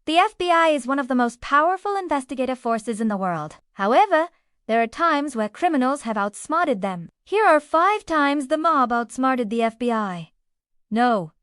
The FBI is one of the most powerful investigative forces in the world. However, there are times where criminals have outsmarted them. Here are 5 times the mob outsmarted the FBI. No.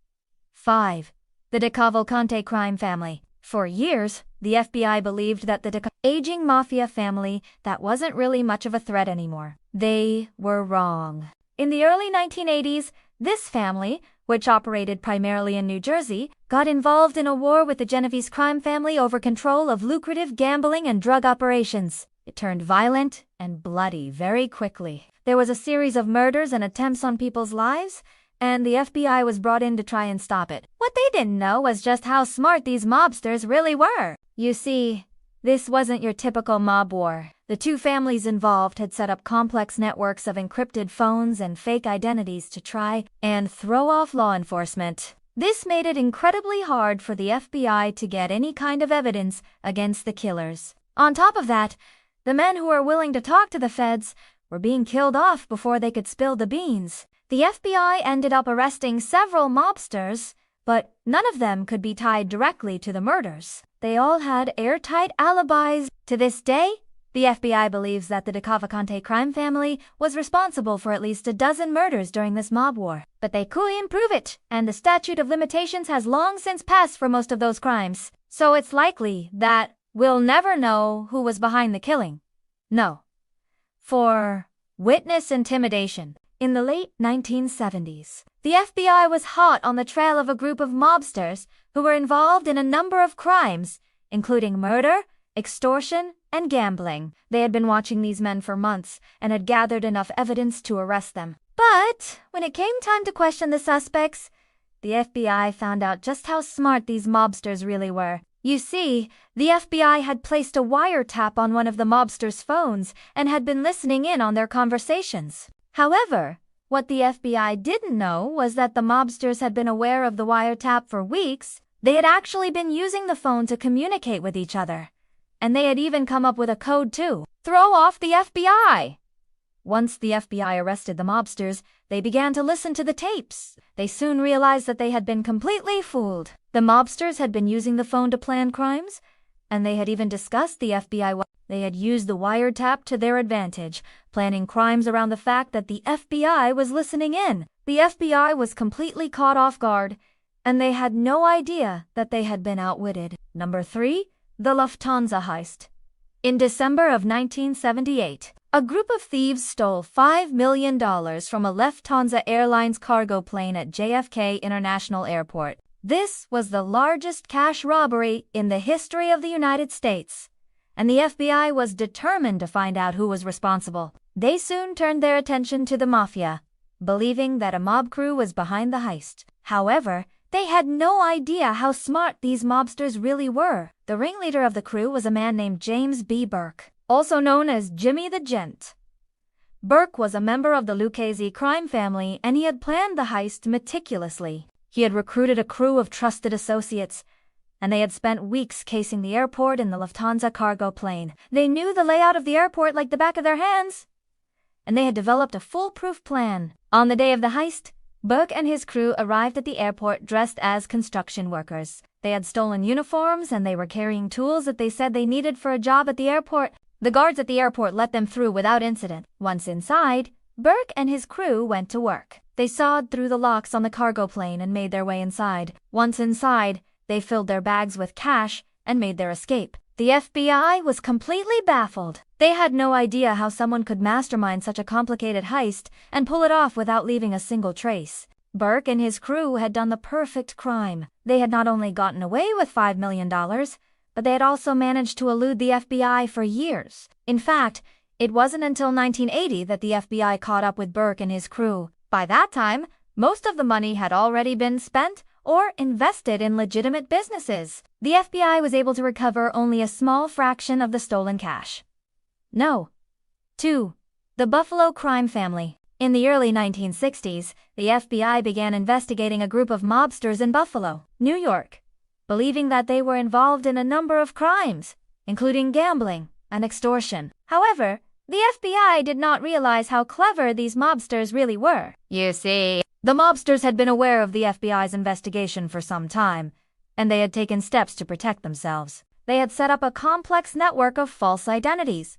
5. The De Cavalcante crime family. For years, the FBI believed that the aging mafia family that wasn't really much of a threat anymore. They were wrong. In the early 1980s, this family, which operated primarily in New Jersey, got involved in a war with the Genovese crime family over control of lucrative gambling and drug operations. It turned violent and bloody very quickly. There was a series of murders and attempts on people's lives, and the FBI was brought in to try and stop it. What they didn't know was just how smart these mobsters really were. You see, this wasn't your typical mob war. The 2 families involved had set up complex networks of encrypted phones and fake identities to try and throw off law enforcement. This made it incredibly hard for the FBI to get any kind of evidence against the killers. On top of that, the men who were willing to talk to the feds were being killed off before they could spill the beans. The FBI ended up arresting several mobsters, but none of them could be tied directly to the murders. They all had airtight alibis. To this day, the FBI believes that the De Cavalcante crime family was responsible for at least a dozen murders during this mob war. But they couldn't prove it, and the statute of limitations has long since passed for most of those crimes. So it's likely that we'll never know who was behind the killing. No. For witness intimidation. In the late 1970s, the FBI was hot on the trail of a group of mobsters who were involved in a number of crimes, including murder, extortion, and gambling. They had been watching these men for months and had gathered enough evidence to arrest them. But when it came time to question the suspects, the FBI found out just how smart these mobsters really were. You see, the FBI had placed a wiretap on one of the mobsters' phones and had been listening in on their conversations. However, what the FBI didn't know was that the mobsters had been aware of the wiretap for weeks. They had actually been using the phone to communicate with each other. And they had even come up with a code to throw off the FBI. Once the FBI arrested the mobsters, they began to listen to the tapes. They soon realized that they had been completely fooled. The mobsters had been using the phone to plan crimes, and they had even discussed the FBI. They had used the wiretap to their advantage, planning crimes around the fact that the FBI was listening in. The FBI was completely caught off guard, and they had no idea that they had been outwitted. Number 3. The Lufthansa heist. In December of 1978, a group of thieves stole $5 million from a Lufthansa Airlines cargo plane at JFK International Airport. This was the largest cash robbery in the history of the United States, and the FBI was determined to find out who was responsible. They soon turned their attention to the mafia, believing that a mob crew was behind the heist. However, they had no idea how smart these mobsters really were. The ringleader of the crew was a man named James B. Burke, also known as Jimmy the Gent. Burke was a member of the Lucchese crime family, and he had planned the heist meticulously. He had recruited a crew of trusted associates, and they had spent weeks casing the airport in the Lufthansa cargo plane. They knew the layout of the airport like the back of their hands, and they had developed a foolproof plan. On the day of the heist, Burke and his crew arrived at the airport dressed as construction workers. They had stolen uniforms, and they were carrying tools that they said they needed for a job at the airport. The guards at the airport let them through without incident. Once inside, Burke and his crew went to work. They sawed through the locks on the cargo plane and made their way inside. Once inside, they filled their bags with cash and made their escape. The FBI was completely baffled. They had no idea how someone could mastermind such a complicated heist and pull it off without leaving a single trace. Burke and his crew had done the perfect crime. They had not only gotten away with $5 million, but they had also managed to elude the FBI for years. In fact, it wasn't until 1980 that the FBI caught up with Burke and his crew. By that time, most of the money had already been spent or invested in legitimate businesses. The FBI was able to recover only a small fraction of the stolen cash. No. 2. The Buffalo crime family. In the early 1960s, the FBI began investigating a group of mobsters in Buffalo, New York, believing that they were involved in a number of crimes, including gambling and extortion. However, the FBI did not realize how clever these mobsters really were. You see, the mobsters had been aware of the FBI's investigation for some time, and they had taken steps to protect themselves. They had set up a complex network of false identities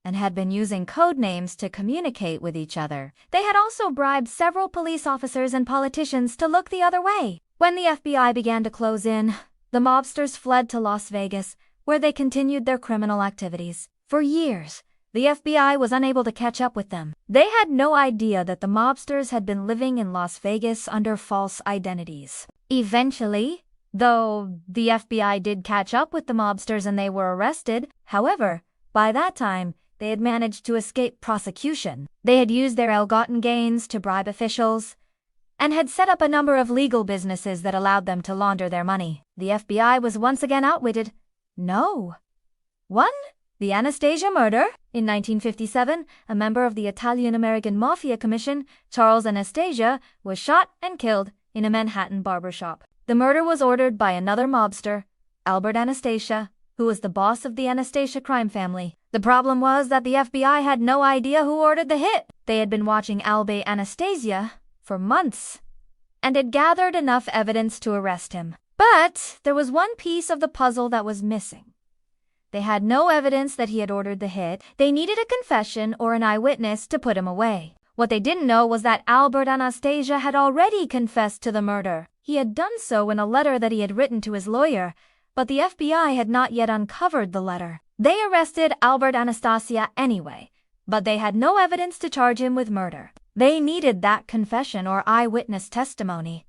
and had been using code names to communicate with each other. They had also bribed several police officers and politicians to look the other way. When the FBI began to close in, the mobsters fled to Las Vegas, where they continued their criminal activities. For years, the FBI was unable to catch up with them. They had no idea that the mobsters had been living in Las Vegas under false identities. Eventually, though, the FBI did catch up with the mobsters and they were arrested. However, by that time, they had managed to escape prosecution. They had used their ill-gotten gains to bribe officials and had set up a number of legal businesses that allowed them to launder their money. The FBI was once again outwitted. No. 1. The Anastasia murder. In 1957, a member of the Italian-American Mafia Commission, Charles Anastasia, was shot and killed in a Manhattan barbershop. The murder was ordered by another mobster, Albert Anastasia, who was the boss of the Anastasia crime family. The problem was that the FBI had no idea who ordered the hit. They had been watching Albert Anastasia for months and had gathered enough evidence to arrest him. But there was one piece of the puzzle that was missing. They had no evidence that he had ordered the hit. They needed a confession or an eyewitness to put him away. What they didn't know was that Albert Anastasia had already confessed to the murder. He had done so in a letter that he had written to his lawyer, but the FBI had not yet uncovered the letter. They arrested Albert Anastasia anyway, but they had no evidence to charge him with murder. They needed that confession or eyewitness testimony,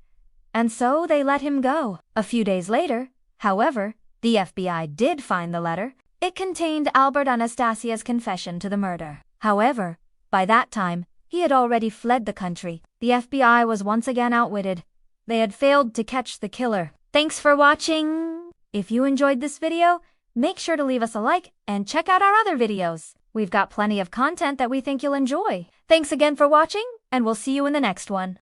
and so they let him go. A few days later, however, the FBI did find the letter. It contained Albert Anastasia's confession to the murder. However, by that time, he had already fled the country. The FBI was once again outwitted. They had failed to catch the killer. Thanks for watching! If you enjoyed this video, make sure to leave us a like and check out our other videos. We've got plenty of content that we think you'll enjoy. Thanks again for watching, and we'll see you in the next one.